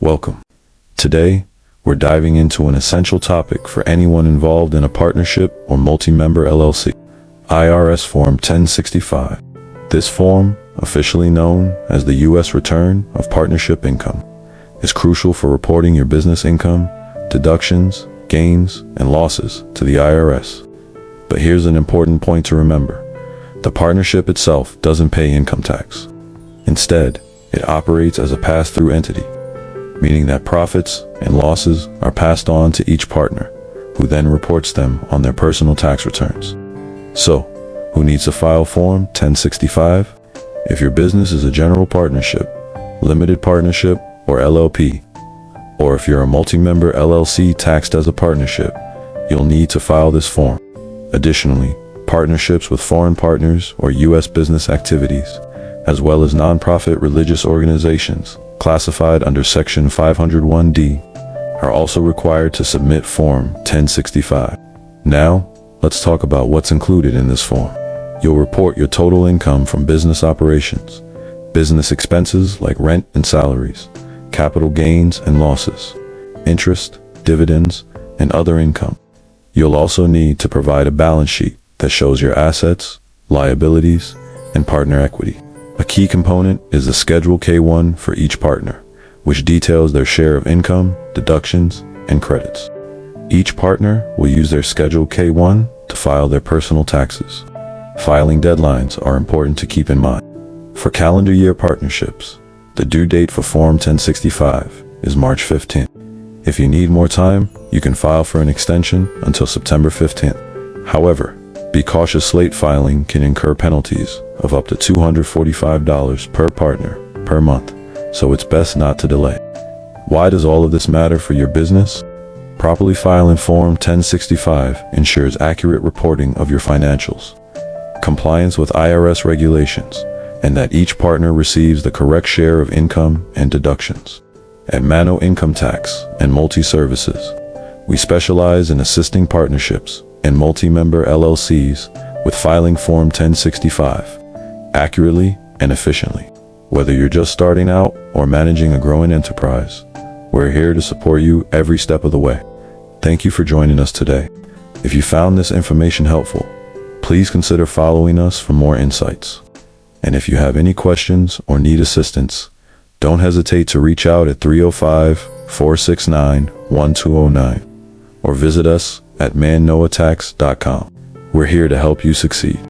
Welcome. Today, we're diving into an essential topic for anyone involved in a partnership or multi-member LLC. IRS Form 1065. This form, officially known as the U.S. Return of Partnership Income, is crucial for reporting your business income, deductions, gains, and losses to the IRS. But here's an important point to remember. The partnership itself doesn't pay income tax. Instead, it operates as a pass-through entity, meaning that profits and losses are passed on to each partner, who then reports them on their personal tax returns. So, who needs to file Form 1065? If your business is a general partnership, limited partnership, or LLP, or if you're a multi-member LLC taxed as a partnership, you'll need to file this form. Additionally, partnerships with foreign partners or U.S. business activities, as well as nonprofit religious organizations classified under Section 501(d), are also required to submit Form 1065. Now, let's talk about what's included in this form. You'll report your total income from business operations, business expenses like rent and salaries, capital gains and losses, interest, dividends, and other income. You'll also need to provide a balance sheet that shows your assets, liabilities, and partner equity. A key component is the Schedule K-1 for each partner, which details their share of income, deductions, and credits. Each partner will use their Schedule K-1 to file their personal taxes. Filing deadlines are important to keep in mind. For calendar year partnerships, the due date for Form 1065 is March 15th. If you need more time, you can file for an extension until September 15th. However, be cautious. Late filing can incur penalties of up to $245 per partner per month, so it's best not to delay. Why does all of this matter for your business? Properly filing Form 1065 ensures accurate reporting of your financials, compliance with IRS regulations, and that each partner receives the correct share of income and deductions. At MANNOE Income Tax and Multi-Services, we specialize in assisting partnerships and multi-member LLCs with filing Form 1065 accurately and efficiently. Whether you're just starting out or managing a growing enterprise, we're here to support you every step of the way. Thank you for joining us today. If you found this information helpful, please consider following us for more insights. And if you have any questions or need assistance, don't hesitate to reach out at 305-469-1209 or visit us at mannoetax.com. We're here to help you succeed.